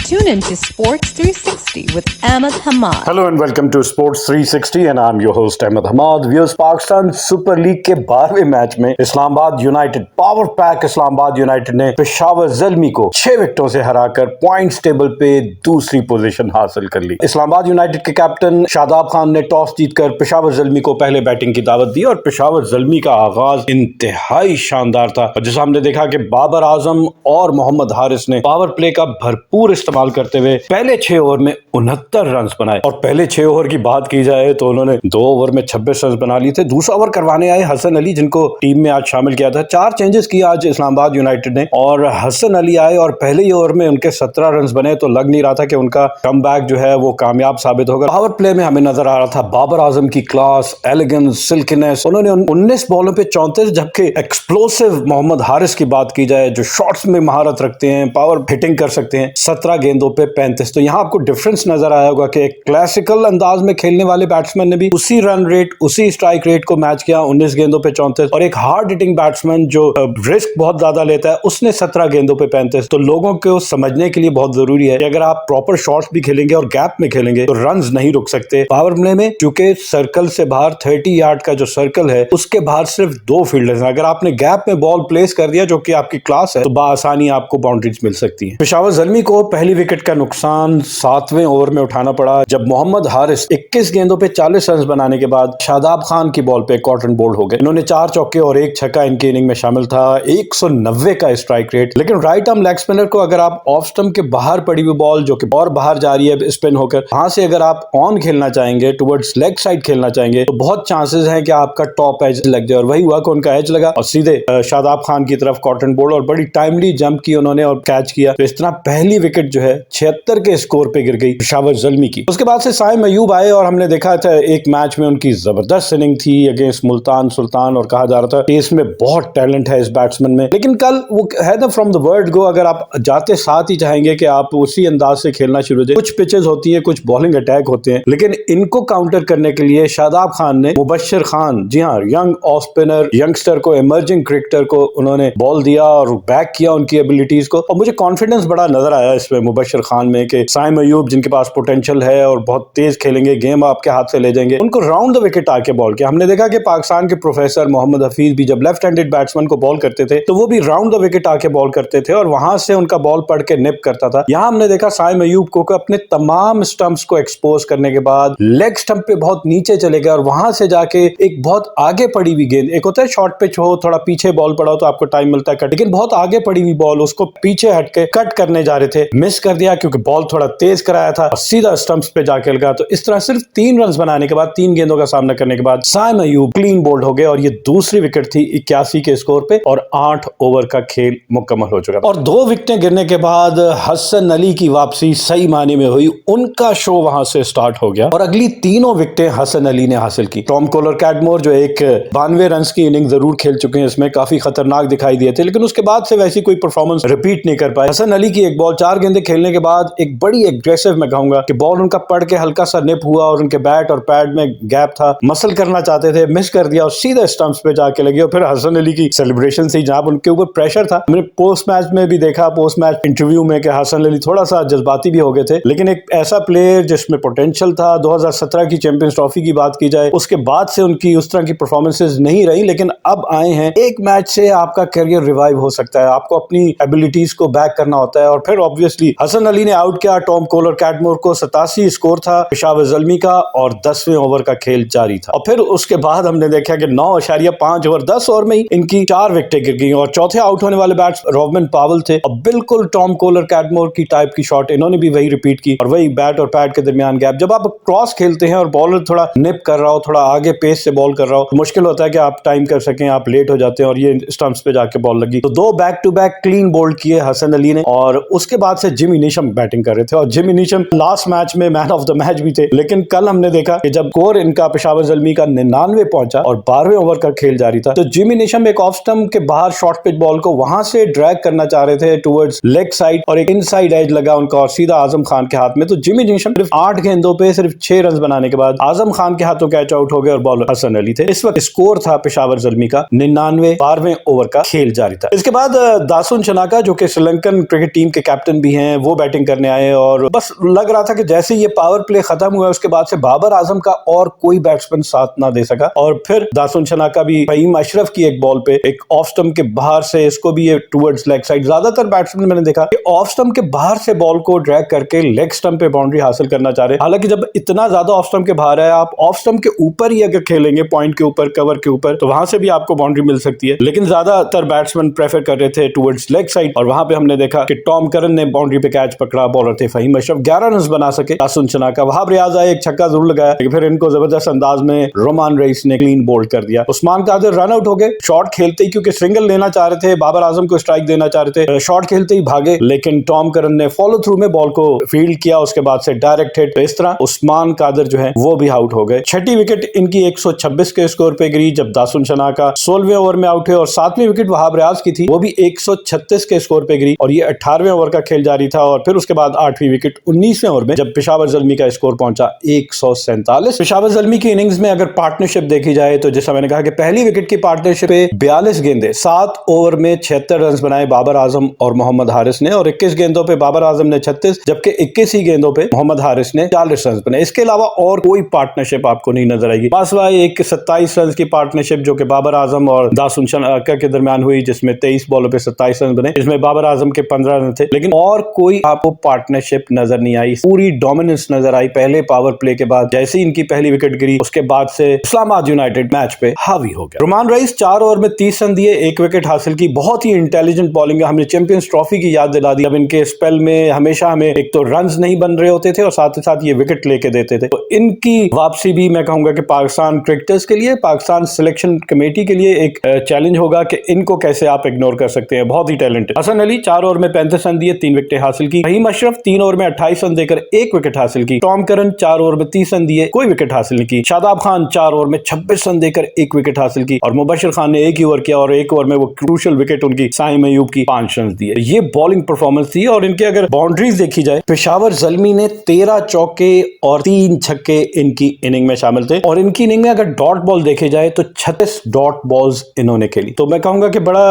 Tune into Sports 360 with Ahmed Hamad. Hello and welcome to Sports 360 and I'm your host Ahmed Hamad. Viewers, Pakistan super league के 12वें match में Islamabad United power pack Islamabad United ने पेशावर ज़ल्मी को 6 विकेटों से हराकर points table पे दूसरी position हासिल कर ली। इस्लामाबाद यूनाइटेड के कैप्टन शादाब खान ने टॉस जीतकर पेशावर ज़ल्मी को पहले बैटिंग की दावत दी और पेशावर ज़ल्मी का आगाज इंतहाई शानदार था, जिसे हमने देखा कि बाबर आजम और मोहम्मद हारिस ने पावर प्ले का भरपूर इस्तेमाल करते हुए पहले 6 ओवर में 69 रन बनाए। और पहले 6 ओवर की बात की जाए तो उन्होंने 2 ओवर में 26 रन बना लिए थे। दूसरा ओवर करवाने आए हसन अली, जिनको टीम में आज शामिल किया था। 4 चेंजेस किए आज इस्लामाबाद यूनाइटेड ने और हसन अली आए और पहले ही ओवर में उनके 17 रन बने, तो लग नहीं रहा था कि उनका कमबैक जो है वो कामयाब साबित होगा। पावर प्ले में हमें नजर आ रहा था बाबर आजम की क्लास, एलिगेंस, सिल्कीनेस। उन्होंने 19 बॉलों पे 34, जबकि एक्सप्लोसिव मोहम्मद हारिस की बात की जाए जो शॉट्स में महारत रखते हैं, पावर हिटिंग कर सकते हैं, 17 गेंदों पे 35। तो यहाँ आपको डिफरेंस नजर आया होगा कि एक क्लासिकल अंदाज में खेलने वाले बैट्समैन ने भी उसी रन रेट, उसी स्ट्राइक रेट को मैच किया, 19 गेंदों पे 34, और एक हार्ड हिटिंग बैट्समैन जो रिस्क बहुत ज्यादा लेता है उसने 17 गेंदों पे 35। तो लोगों को समझने के लिए बहुत जरूरी है कि अगर आप प्रॉपर शॉट्स भी खेलेंगे और गैप में खेलेंगे तो रन्स नहीं रुक सकते। पावर प्ले में क्योंकि सर्कल से बाहर 30 यार्ड का जो सर्कल है उसके बाहर सिर्फ 2 फील्डर्स हैं। अगर आपने गैप में बॉल प्लेस कर दिया जो कि आपकी क्लास है तो बआसानी आपको बाउंड्रीज मिल सकती है। पेशावर ज़ल्मी को पहली विकेट का नुकसान 7वें ओवर में उठाना पड़ा जब मोहम्मद हारिस 21 गेंदों पे 40 रन बनाने के बाद शादाब खान की बॉल पे कॉटन बोल्ड हो गए। इन्होंने 4 चौके और 1 छक्का इनकी इनिंग में शामिल था। 190 का स्ट्राइक रेट। लेकिन राइट आर्म लेग स्पिनर को अगर आप ऑफ स्टंप के बाहर पड़ी हुई बॉल जो कि और बाहर जा रही है स्पिन होकर, वहां से अगर आप ऑन खेलना चाहेंगे, टुवर्ड्स लेग साइड खेलना चाहेंगे, तो बहुत चांसेस हैं कि आपका टॉप एज लग जाए। और वही हुआ कि उनका एज लगा और सीधे शादाब खान की तरफ कॉटन बोल्ड, और बड़ी टाइमली जंप की उन्होंने और कैच किया। तो इस तरह पहली विकेट जो है 76 के स्कोर पे गिर गई पेशावर ज़ल्मी की। उसके बाद से साइम अयूब आए और हमने देखा था एक मैच में उनकी जबरदस्त इनिंग थी अगेंस्ट मुल्तान सुल्तान, और कहा जा रहा था कि इसमें बहुत टैलेंट है इस बैट्समैन में। लेकिन कल वो है ना फ्रॉम द वर्ड गो, अगर आप जाते साथ ही चाहेंगे कि आप उसी अंदाज से खेलना शुरू हो जाए। कुछ पिचेस होती है, कुछ बॉलिंग अटैक होते हैं, लेकिन इनको काउंटर करने के लिए शादाब खान ने मुबश्शिर खान, जी हाँ, यंग ऑफ स्पिनर, यंगस्टर को, इमर्जिंग क्रिकेटर को उन्होंने बॉल दिया और बैक किया उनकी एबिलिटीज को। और मुझे कॉन्फिडेंस बड़ा नजर आया इसमें मुबश्शिर खान में कि साइम अयूब जिनके पास पोटेंशियल है और बहुत तेज खेलेंगे, गेम आपके हाथ से ले जाएंगे, उनको राउंड द विकेट आके बॉल किया। हमने देखा कि पाकिस्तान के प्रोफेसर मोहम्मद हफीज भी जब लेफ्ट हैंडेड बैट्समैन को बॉल करते थे तो वो भी राउंड द विकेट आके बॉल करते थे और वहां से उनका बॉल पढ़ के निप करता था। यहां हमने देखा साइम अयूब को अपने तमाम स्टंप्स को एक्सपोज करने के बाद लेग स्टंप पे बहुत नीचे चले गए और वहां से जाके एक बहुत आगे पड़ी हुई गेंद, एक होता है शॉर्ट पिच हो, थोड़ा पीछे बॉल पड़ा हो तो आपको टाइम मिलता है कट, लेकिन बहुत आगे पड़ी हुई बॉल उसको पीछे हटके कट करने जा रहे थे, मिस कर दिया क्योंकि बॉल थोड़ा तेज कराया था और सीधा स्टंप्स पे जाके लगा। तो इस तरह सिर्फ 3 रन बनाने के बाद, 3 गेंदों का सामना करने के बाद साइम अयूब क्लीन बोल्ड हो गए और ये दूसरी विकेट थी 81 के स्कोर पे और 8 ओवर का खेल मुकम्मल हो चुका। और 2 विकेटें गिरने के बाद हसन अली की वापसी सही मायने में हुई, उनका शो वहां से स्टार्ट हो गया और अगली 3 विकेटें हसन अली ने हासिल की। टॉम कोलर कैडमोर जो एक 92 रन की इनिंग जरूर खेल चुके हैं, इसमें काफी खतरनाक दिखाई दिए थे, लेकिन उसके बाद से वैसी कोई परफॉर्मेंस रिपीट नहीं कर पाए। हसन अली की एक बॉल 4 गेंदें खेलने के बाद एक बड़ी एग्रेसिव, मैं कहूंगा कि बॉल उनका पड़ के हल्का सा निप हुआ और उनके बैट और पैड में गैप था, मसल करना चाहते थे, मिस कर दिया और सीधा स्टंप्स पे जाके लगे। और फिर हसन अली की सेलिब्रेशन थी जहां उनके ऊपर प्रेशर था। मैंने पोस्ट मैच में भी देखा, पोस्ट मैच इंटरव्यू में, कि हसन अली थोड़ा सा जज्बाती भी हो गए थे, लेकिन एक ऐसा प्लेयर जिसमें पोटेंशियल था। 2017 की चैंपियंस ट्रॉफी की बात की जाए, उसके बाद से उनकी उस तरह की परफॉर्मेंसेज नहीं रही, लेकिन अब आए हैं। एक मैच से आपका करियर रिवाइव हो सकता है, आपको अपनी एबिलिटीज को बैक करना होता है। और फिर ऑब्वियसली हसन अली ने आउट किया टॉम कोलर कैडमोर को, 87 स्कोर था पेशावर ज़ल्मी का और 10वें ओवर का खेल जारी था। और फिर उसके बाद हमने देखा कि 9.5 ओवर 10 ओवर में ही इनकी 4 विकेटें गिर गई और चौथे आउट होने वाले बैट्स रॉबिन पावल थे और बिल्कुल टॉम कोलर कैडमोर की टाइप की शॉट इन्होंने भी वही रिपीट की और वही बैट और पैड के दरमियान गैप। जब आप क्रॉस खेलते हैं और बॉलर थोड़ा निप कर रहा हो, थोड़ा आगे पेस से बॉल कर रहा हो, तो मुश्किल होता है कि आप टाइम कर सकें, आप लेट हो जाते हैं और ये स्टंप्स पे जाके बॉल लगी। तो 2 back to back clean bowled किए हसन अली ने और उसके बाद से जिमी नीशम बैटिंग कर रहे थे और जिमी नीशम लास्ट मैच में मैन ऑफ द मैच भी थे। लेकिन कल हमने देखा कि जब स्कोर इनका पेशावर ज़ल्मी का 99 पहुंचा और 12वें ओवर का खेल जारी था, तो जिमी नीशम एक ऑफ स्टंप के बाहर शॉर्ट पिच बॉल को वहां से ड्रैग करना चाह रहे थे टुवर्ड्स लेग साइड और एक इनसाइड एज लगा उनका और सीधा आजम खान के हाथ में। तो जिमी नीशम सिर्फ 8 गेंदों पे सिर्फ 6 रन बनाने के बाद आजम खान के हाथों कैच आउट हो गए और बॉलर हसन अली थे। इस वक्त स्कोर था पेशावर ज़ल्मी का 99, 12वें ओवर का खेल जारी था। इसके बाद दासुन शनाका जो कि श्रीलंकन क्रिकेट टीम के कैप्टन भी हैं, وہ بیٹنگ کرنے آئے اور بس لگ رہا تھا کہ جیسے یہ پاور پلے ختم ہوا اس کے بعد سے بابر اعظم کا اور کوئی بیٹسمین ساتھ نہ دے سکا، اور پھر داسن شنا کا بھی فہیم اشرف کی ایک بال پہ ایک آف سٹمپ کے باہر سے اس کو بھی یہ ٹورڈز لیگ سائڈ، زیادہ تر بیٹسمین میں نے دیکھا کہ آف سٹمپ کے باہر سے بال کو ڈریگ کر کے لیگ سٹمپ پہ باؤنڈری حاصل کرنا چاہ رہے، حالانکہ جب اتنا زیادہ آف سٹمپ کے باہر ہے، آپ آف سٹمپ کے اوپر ہی اگر کھیلیں گے، پوائنٹ کے اوپر، کور کے اوپر، تو وہاں سے بھی آپ کو باؤنڈری مل سکتی ہے، لیکن زیادہ تر بیٹسمین پریفر کر رہے تھے ٹورڈز لیگ سائڈ، اور وہاں پہ ہم نے دیکھا کہ ٹام کرن نے باؤنڈری پہ کیچ پکڑا، بالر تھے فہیم اشرف، 11 رنز بنا سکے داسن شنا کا، وہاب ریاض آئے، ایک چھکا ضرور لگایا لیکن پھر ان کو زبردست انداز میں رومان رئیس نے کلین بولڈ کر دیا، عثمان قادر رن آؤٹ ہو گئے، شاٹ کھیلتے ہی کیونکہ سنگل لینا چاہ رہے تھے، بابر اعظم کو اسٹرائک دینا چاہ رہے تھے، شاٹ کھیلتے ہی بھاگے، لیکن ٹام کرن نے فالو تھرو میں بال کو فیلڈ کیا، اس کے بعد سے ڈائریکٹ ہٹ، اس طرح عثمان قادر جو ہے وہ بھی آؤٹ ہو گئے۔ چھٹی وکٹ ان کی 126 کے اسکور پہ گری جب داسن شنا کا 16ویں اوور میں آؤٹ ہوئے، اور 7ویں وکٹ وہاب ریاض کی تھی، وہ بھی 136 کے اسکور پہ گری، اور یہ 18ویں اوور کا کھیل جاری تھا، اور پھر اس کے بعد 8ویں وکٹ 19ویں اوور میں جب پشاور زلمی کا اسکور پہنچا 147۔ پشاور زلمی کی اننگز میں اگر پارٹنرشپ دیکھی جائے تو جیسا میں نے کہا کہ پہلی وکٹ کی پارٹنرشپ پہ 42 گیندیں 7 اوور میں 76 رنز بنائے بابر اعظم اور محمد حارث نے، اور 21 گیندوں پہ بابر اعظم نے 36 جبکہ 21 ہی گیندوں پہ محمد حارث نے 40 رنز بنائے۔ اس کے علاوہ اور کوئی پارٹنرشپ آپ کو نہیں نظر آئے گی، بس وہ ایک 27 رنز کی پارٹنرشپ جو کہ بابر اعظم اور داسن شنا کے درمیان ہوئی، جس میں 23 بالوں پہ 27 رنز بنے، جس میں بابر اعظم کے 15 رن تھے، لیکن اور کوئی آپ کو پارٹنرشپ نظر نہیں آئی، پوری ڈومیننس نظر آئی پہلے پاور پلے کے بعد، جیسے ان کی پہلی وکٹ گری اس کے بعد سے اسلام آباد یونائٹیڈ میچ پہ حاوی ہو گیا۔ رومان رئیس 4 اوور میں 30 رن دیے، 1 وکٹ حاصل کی، بہت ہی انٹیلیجنٹ بالنگ ہے، ہمیں چیمپئنز ٹرافی کی یاد دلا دی۔ اب ان کے اسپیل میں ہمیشہ ہمیں ایک تو رنز نہیں بن رہے ہوتے تھے اور ساتھ ہی ساتھ یہ وکٹ لے کے دیتے تھے، تو ان کی واپسی بھی میں کہوں گا کہ پاکستان کرکٹرز کے لیے، پاکستان سلیکشن کمیٹی کے لیے ایک چیلنج ہوگا کہ ان کو کیسے آپ اگنور کر سکتے ہیں، بہت ہی ٹیلنٹ۔ حسن علی 4 اوور میں 35 رن دیے، 3 وکٹیں حاصل کی، فہیم اشرف 3 اوور میں 28 رن دے کر 1 وکٹ حاصل کی، ٹام کرن 4 اوور میں 30 رن دیے، کوئی وکٹ حاصل نہیں کی، شاداب خان 4 اوور میں 26 رن دے کر 1 وکٹ حاصل کی، اور مبشر خان نے 1 ہی اوور کیا اور 1 اوور میں وہ کروشل وکٹ ان کی سائم ایوب کی 5 رن دیے۔ یہ بالنگ پرفارمنس تھی، اور ان کے اگر باؤنڈریز دیکھی جائے، پشاور زلمی نے 13 چوکے اور 3 چھکے ان کی اننگ میں شامل تھے، اور ان کی اننگ میں اگر ڈاٹ بال دیکھے جائے تو 36 ڈاٹ بالز انہوں نے کھیلی، تو میں کہوں گا کہ بڑا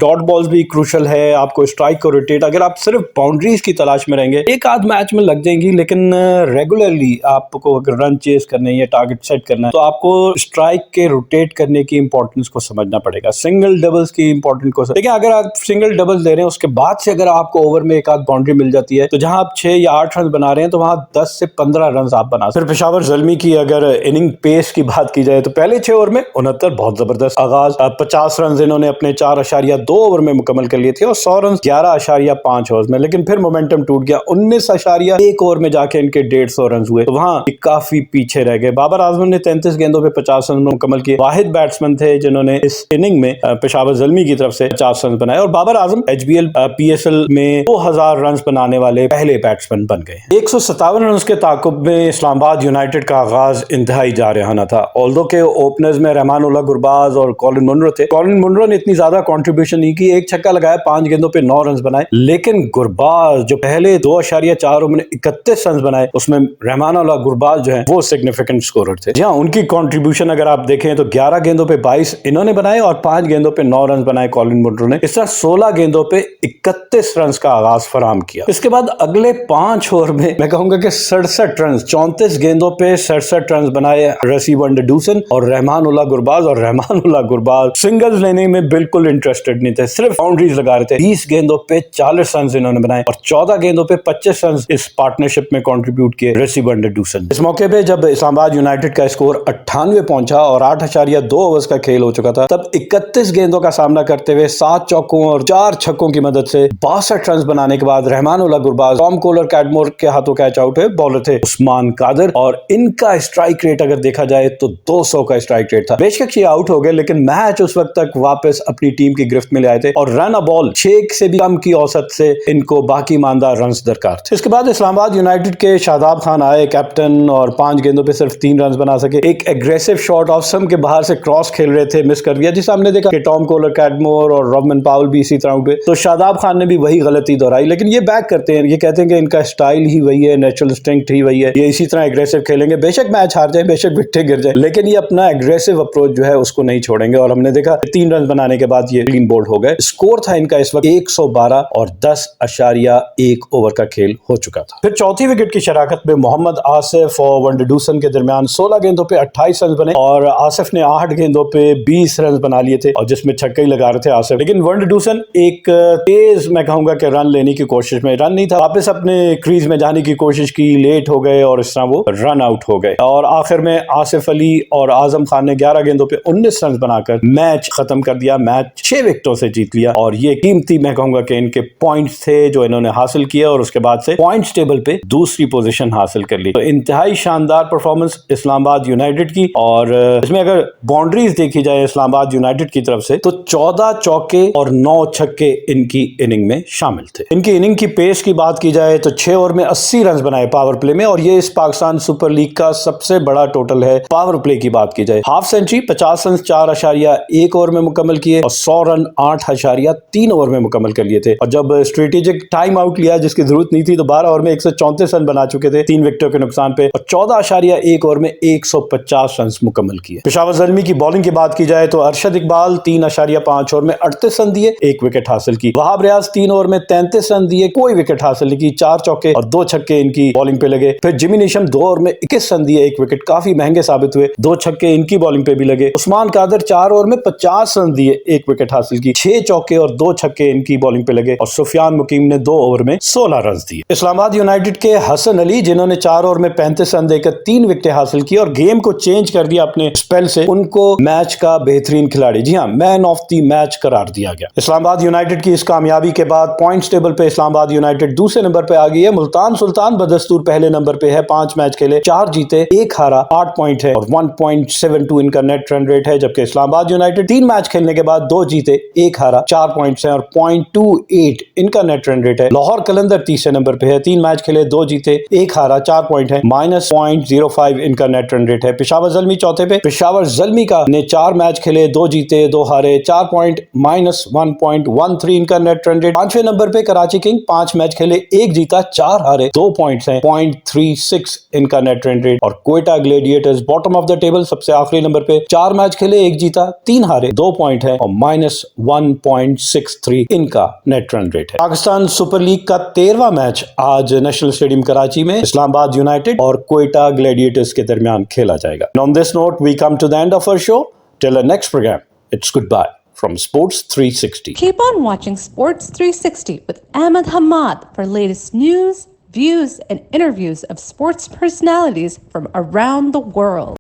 ڈاٹ بالز بھی کروشل ہے، آپ کو اسٹرائک کو روٹیٹ، اگر آپ صرف باؤنڈریز کی تلاش میں رہیں گے ایک آدھ میچ میں لگ جائیں گی، لیکن ریگولرلی آپ کو اگر رن چیز کرنے یا ٹارگٹ سیٹ کرنا ہے تو آپ کو اسٹرائک کے روٹیٹ کرنے کی امپورٹنس کو سمجھنا پڑے گا، سنگل ڈبلز کی امپورٹنس کو۔ لیکن اگر آپ سنگل ڈبلز دے رہے ہیں اس کے بعد سے اگر آپ کو اوور میں ایک آدھ باؤنڈری مل جاتی ہے تو جہاں آپ 6 یا 8 رن بنا رہے ہیں تو وہاں 10 سے 15 رنز آپ بنا سکتے ہیں۔ پھر پشاور زلمی کی اگر اننگ پیس کی بات کی جائے تو پہلے 6 اوور میں 69 بہت زبردست آغاز، 50 رنز انہوں نے اپنے 4.2 اوور میں مکمل کر لیے تھے، اور 100 رنز 11.5 اوور میں، لیکن پھر مومنٹم ٹوٹ گیا، 19.1 اوور میں جا کے ان کے 150 رنز ہوئے، تو وہاں کافی پیچھے رہ گئے۔ بابر اعظم نے 33 گیندوں پہ 50 رن مکمل کیے، واحد بیٹسمین تھے جنہوں نے اس اننگ میں پشاور زلمی کی طرف سے 50 رنز بنائے، اور Babar Azam H B L P S L میں 2000 رنز بنانے والے پہلے بیٹسمین بن گئے۔ 157 رنز کے تعاقب میں اسلام آباد یونائٹیڈ کا آغاز انتہائی جارحانہ تھا، آلدو کہ اوپنرز میں رحمان اللہ گرباز اور کولن منرو تھے۔ کولن منرو نے اتنی زیادہ کنٹریبیوشن نہیں کی، 1 چھکا لگایا، 5 گیندوں پہ 9 رنز بنائے، لیکن گرباز جو پہلے 2.4 اوور میں 31 رنز بنائے، اس میں رحمان اللہ گرباز جو ہیں وہ سگنیفیکنٹ اسکورر تھے۔ جہاں ان کی کنٹریبیوشن اگر آپ دیکھیں تو 11 گیندوں پہ 22 انہوں نے بنائے اور 5 گیندوں پہ 9 رنز بنائے کولن منرو نے، اس طرح 16 گیندوں پہ 31 رنز کا آغاز فراہم کیا۔ اس کے بعد اگلے 5 اوور میں کہوں گا کہ 67 رنز 34 گیندوں پہ 67 رنز بنائے رسی ون ڈوسن اور رحمان اللہ گرباز، اور رحمان اللہ گرباز سنگلز لینے میں بالکل انٹرسٹڈ نہیں تھے، صرف باؤنڈریز لگا رہے تھے۔ 20 گیندوں پہ 40 رنز انہوں نے بنائے اور 14 گیندوں پہ 25 رنز اس پارٹنرشپ میں کنٹریبیوٹ کیے رسی ون ڈوسن۔ اس موقع پہ جب اسلام آباد یونائٹیڈ کا اسکور 98 پہنچا اور 8.2 اوورز کا کھیل ہو چکا تھا، تب 31 گیندوں کا سامنا کرتے ہوئے 7 چوکوں اور 4 چھکوں کی مدد سے 62 رنز بنانے کے بعد رحمان اللہ گرباز ٹام کولر کیڈمور کے ہاتھوں کیچ آؤٹ ہوئے، بالر تھے عثمان قادر، اور ان کا اسٹرائک ریٹ اگر دیکھا جائے تو 200 کا اسٹرائک ریٹ تھا۔ بے شک یہ آؤٹ ہو گئے، لیکن میچ اس وقت تک واپس اپنی ٹیم کی گرفت میں لے آئے تھے، اور رن ا بال 6 سے بھی کم کی اوسط سے ان کو باقی ماندہ رنز درکار تھے۔ اس کے بعد اسلام آباد یونائٹیڈ کے شاداب خان آئے کیپٹن، اور 5 گیندوں پہ صرف 3 رنز بنا سکے، ایک ایگریسو شاٹ آف سم کے باہر سے کراس کھیل رہے تھے، مس کر دیا، جسے ہم نے دیکھا کہ ٹام کولر کیڈمور اور روبمن پاول بھی اسی طرح ہوئے، تو شاداب خان نے بھی وہی غلطی دہرائی، لیکن یہ بیک کرتے ہیں، یہ کہتے ہیں کہ ان کا اسٹائل ہی وہی ہے، نیچرل انسٹنکٹ ہی وہی ہے، یہ اسی طرح ایگریسو کھیلیں گے، بے شک میچ ہار جائیں، بے شک وکٹیں گر جائیں، لیکن یہ اپنا ایگریسو اپروچ جو ہے اس کو نہیں چھوڑیں گے، اور ہم نے دیکھا 3 رنز بنانے کے بعد یہ کلین بولڈ ہو گئے۔ اسکور تھا ان کا اس وقت 112 اور 10.2 3.1 ओवर का खेल हो चुका था। फिर चौथी विकेट की शराकत में मोहम्मद आसिफ और वनडूसन के दरमियान 16 गेंदों पे 28 रन बने और आसिफ ने 8 गेंदों पे 20 रन बना लिए थे और जिसमें छक्के ही लगा रहे थे आसिफ। लेकिन वनडूसन एक तेज मैं कहूंगा कि रन लेने की कोशिश में, रन नहीं था, वापस अपने क्रीज में जाने की कोशिश की, लेट हो गए और इस तरह वो रन आउट हो गए और आखिर में आसिफ अली और आजम खान ने 11 गेंदों पे 19 रन बनाकर मैच खत्म कर दिया। मैच 6 विकेटों से जीत लिया और ये कीमती मैं कहूंगा कि इनके पॉइंट्स थे जो इन्होंने हासिल किया और उसके बाद से पॉइंट्स टेबल पे दूसरी पोजीशन हासिल कर ली। तो इंतहाई शानदार परफॉर्मेंस इस्लामाबाद यूनाइटेड की और इसमें अगर बाउंड्रीज देखी जाए इस्लामाबाद यूनाइटेड की तरफ से तो 14 चौके और 9 छक्के इनकी इनिंग में शामिल थे। इनकी इनिंग की पेस की बात की जाए तो 6 ओवर में 80 रन बनाए पावर प्ले में और ये इस पाकिस्तान सुपर लीग का सबसे बड़ा टोटल है पावर प्ले की बात की जाए। हाफ सेंचुरी 50 रन 4.1 ओवर में मुकम्मल किए और 100 रन 8.3 ओवर में मुकम्मल कर लिए थे और जब स्ट्रेटेजिक टाइम आउट लिया जिसकी जरूरत नहीं थी तो 12 ओवर में 134 रन बना चुके थे 3 विकेटों के नुकसान पे और 14.1 ओवर में 150 रन मुकम्मल किए। पेशावर ज़ल्मी की बॉलिंग की बात की जाए तो अरशद इकबाल 3.5 ओवर में 38 रन दिए, 1 विकेट हासिल की। वहाब रियाज 3 ओवर में 33 रन दिए, कोई विकेट हासिल नहीं की, 4 चौके और 2 छक्के इनकी बॉलिंग पे लगे। फिर जिमी नीशम 2 ओवर में 21 रन दिए, 1 विकेट, काफी महंगे साबित हुए, 2 छक्के इनकी बॉलिंग पे भी लगे। उस्मान कादर 4 ओवर में 50 रन दिए, 1 विकेट हासिल की, 6 चौके और 2 छक्के इनकी बॉलिंग पे लगे और सुफियान मुकीम ने 2 ओवर में 16 रन दिए। इस्लामाबाद यूनाइटेड के हसन अली जिन्होंने 4 ओवर में 35 रन देकर 3 विकेट हासिल की और गेम को चेंज कर दिया अपने स्पेल से, उनको मैच का बेहतरीन खिलाड़ी, जी हाँ, मैन ऑफ द मैच करार दिया गया। इस्लामाबाद यूनाइटेड की इस कामयाबी के बाद पॉइंट्स टेबल पे इस्लामाबाद यूनाइटेड दूसरे नंबर पे आ गई है। मुल्तान सुल्तान बदस्तूर पहले नंबर पे है, 5 मैच खेले, 4 जीते, 1 हारा, 8 पॉइंट है और 1.72 इनका नेट रन रेट है। जबकि इस्लामाबाद यूनाइटेड 3 मैच खेलने के बाद 2 जीते, 1 हारा, 4 पॉइंट्स है और 0.28 इनका नेट रन रेट है। लाहौर कलंदर तीसरे नंबर पे है, 3 मैच खेले, 2 जीते, 1 हारा, 4 पॉइंट है, -0.05 इनका नेट रन रेट है। पेशावर ज़ल्मी चौथे पे, पेशावर ज़ल्मी का ने 4 मैच खेले, 2 जीते, 2 हारे, 4 पॉइंट, -1.13 इनका नेट रन रेट। 5वें नंबर पे कराची किंग, 5 मैच खेले, 1 जीता, 4 हारे, 2 पॉइंट्स हैं, 0.36 इनका नेट रन रेट। और Quetta Gladiators bottom of the table सबसे आखिरी नंबर पे, 4 मैच खेले, 1 जीता, 3 हारे, 2 पॉइंट है और -1.63 इनका नेट रन रेट है। पाकिस्तान सुपर लीग का 13वां मैच आज नेशनल स्टेडियम कराची में इस्लामाबाद यूनाइटेड और क्वेटा ग्लेडिएटर्स के दरमियान खेला जाएगा। On this note, we come to the end of our show. Till our next program, it's goodbye from Sports 360. Keep on watching Sports 360 with Ahmed Hamad for latest news, views, and interviews of sports personalities from around the world.